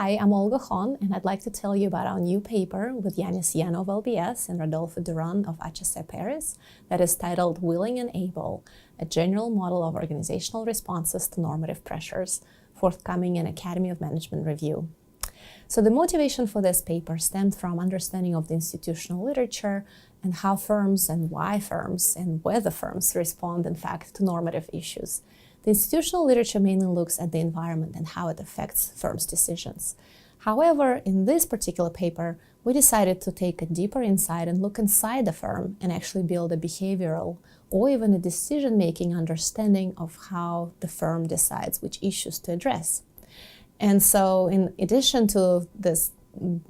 Hi, I'm Olga Hawn, and I'd like to tell you about our new paper with Ioannis Ioannou of LBS and Rodolphe Durand of HEC Paris that is titled Willing and Able, a General Model of Organizational Responses to Normative Pressures, forthcoming in Academy of Management Review. So the motivation for this paper stemmed from understanding of the institutional literature and how firms and why firms and whether firms respond, in fact, to normative issues. The institutional literature mainly looks at the environment and how it affects firms' decisions. However, in this particular paper, we decided to take a deeper insight and look inside the firm and actually build a behavioral or even a decision-making understanding of how the firm decides which issues to address. And so in addition to this,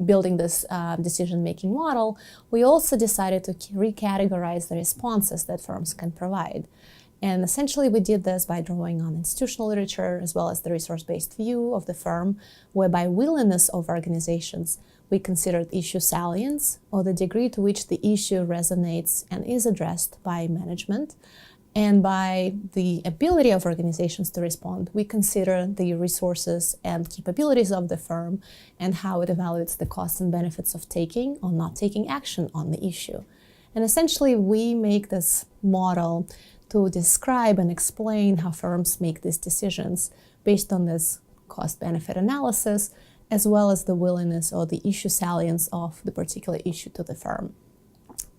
building this decision-making model, we also decided to recategorize the responses that firms can provide. And essentially we did this by drawing on institutional literature as well as the resource-based view of the firm, whereby willingness of organizations, we considered issue salience, or the degree to which the issue resonates and is addressed by management. And by the ability of organizations to respond, we consider the resources and capabilities of the firm and how it evaluates the costs and benefits of taking or not taking action on the issue. And essentially, we make this model to describe and explain how firms make these decisions based on this cost-benefit analysis, as well as the willingness or the issue salience of the particular issue to the firm.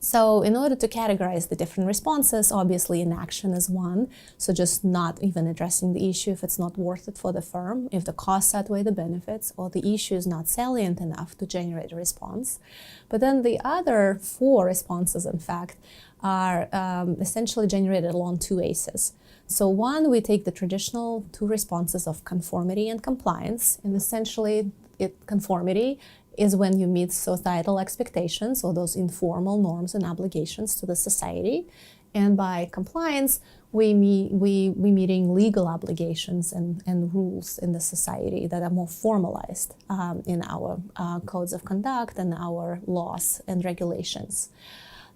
So in order to categorize the different responses, obviously inaction is one, so just not even addressing the issue if it's not worth it for the firm, if the costs outweigh the benefits, or the issue is not salient enough to generate a response. But then the other four responses, in fact, are essentially generated along two axes. So one, we take the traditional two responses of conformity and compliance, and essentially conformity is when you meet societal expectations or those informal norms and obligations to the society. And by compliance, we meeting legal obligations and rules in the society that are more formalized in our codes of conduct and our laws and regulations.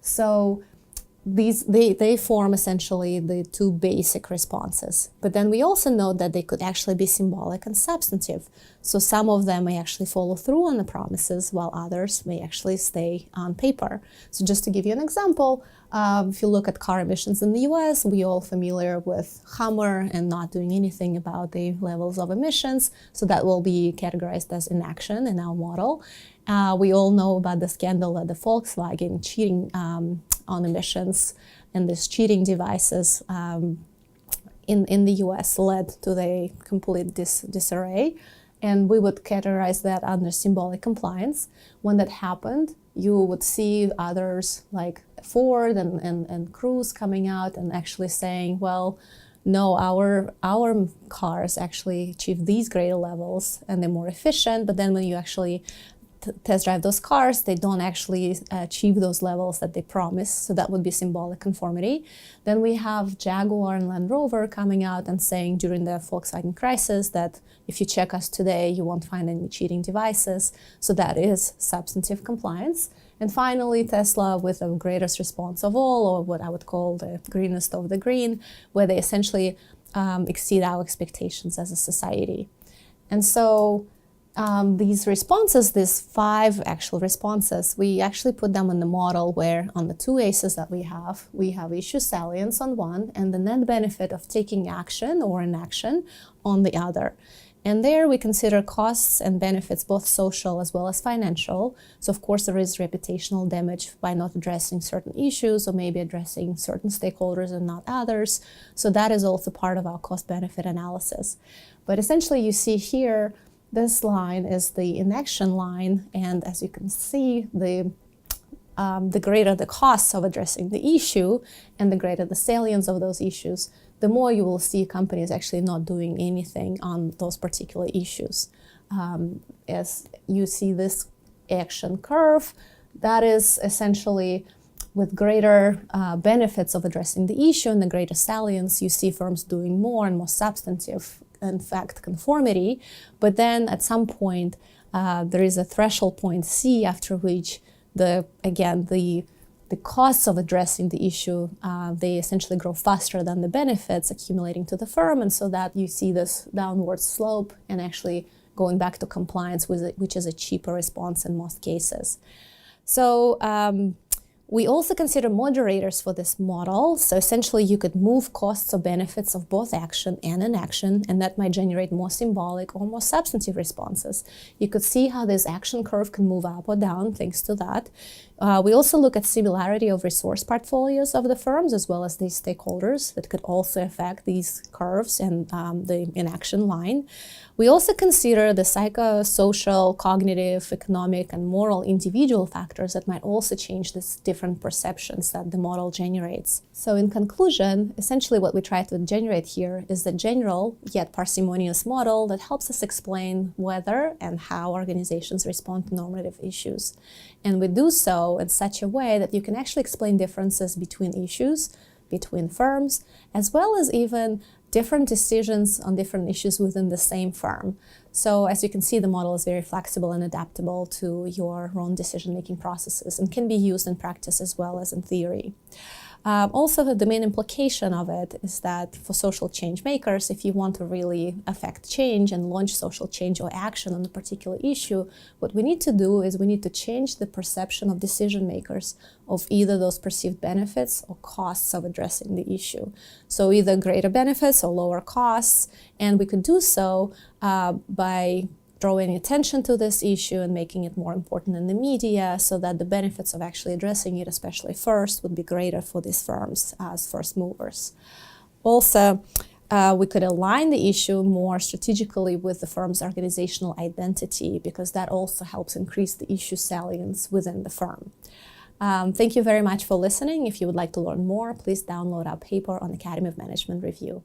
So they form essentially the two basic responses. But then we also note that they could actually be symbolic and substantive. So some of them may actually follow through on the promises, while others may actually stay on paper. So just to give you an example, if you look at car emissions in the US, we're all familiar with Hummer and not doing anything about the levels of emissions. So that will be categorized as inaction in our model. We all know about the scandal at the Volkswagen cheating on emissions, and these cheating devices in the US led to the complete disarray. And we would categorize that under symbolic compliance. When that happened, you would see others like Ford and Cruise coming out and actually saying, well, no, our cars actually achieve these greater levels and they're more efficient. But then when you actually test drive those cars, they don't actually achieve those levels that they promise. So that would be symbolic conformity. Then we have Jaguar and Land Rover coming out and saying during the Volkswagen crisis that if you check us today, you won't find any cheating devices. So that is substantive compliance. And finally, Tesla with the greatest response of all, or what I would call the greenest of the green, where they essentially exceed our expectations as a society. And so these responses, these five actual responses, we actually put them in the model where on the two axes that we have issue salience on one and the net benefit of taking action or inaction on the other. And there we consider costs and benefits, both social as well as financial. So of course there is reputational damage by not addressing certain issues or maybe addressing certain stakeholders and not others. So that is also part of our cost-benefit analysis. But essentially you see here, this line is the inaction line, and as you can see, the greater the costs of addressing the issue and the greater the salience of those issues, the more you will see companies actually not doing anything on those particular issues. As you see this action curve, that is essentially with greater benefits of addressing the issue and the greater salience, you see firms doing more and more substantive, in fact, conformity. But then at some point, there is a threshold point C after which the costs of addressing the issue, they essentially grow faster than the benefits accumulating to the firm. And so that you see this downward slope and actually going back to compliance, which is a cheaper response in most cases. So we also consider moderators for this model. So essentially, you could move costs or benefits of both action and inaction, and that might generate more symbolic or more substantive responses. You could see how this action curve can move up or down thanks to that. We also look at similarity of resource portfolios of the firms as well as these stakeholders that could also affect these curves and the inaction line. We also consider the psychosocial, cognitive, economic, and moral individual factors that might also change these different perceptions that the model generates. So in conclusion, essentially what we try to generate here is the general yet parsimonious model that helps us explain whether and how organizations respond to normative issues. And we do so in such a way that you can actually explain differences between issues, between firms, as well as even different decisions on different issues within the same firm. So as you can see, the model is very flexible and adaptable to your own decision-making processes and can be used in practice as well as in theory. Also, the main implication of it is that for social change makers, if you want to really affect change and launch social change or action on a particular issue, what we need to do is we need to change the perception of decision makers of either those perceived benefits or costs of addressing the issue. So either greater benefits or lower costs, and we could do so by drawing attention to this issue and making it more important in the media so that the benefits of actually addressing it, especially first, would be greater for these firms as first movers. Also, we could align the issue more strategically with the firm's organizational identity because that also helps increase the issue salience within the firm. Thank you very much for listening. If you would like to learn more, please download our paper on Academy of Management Review.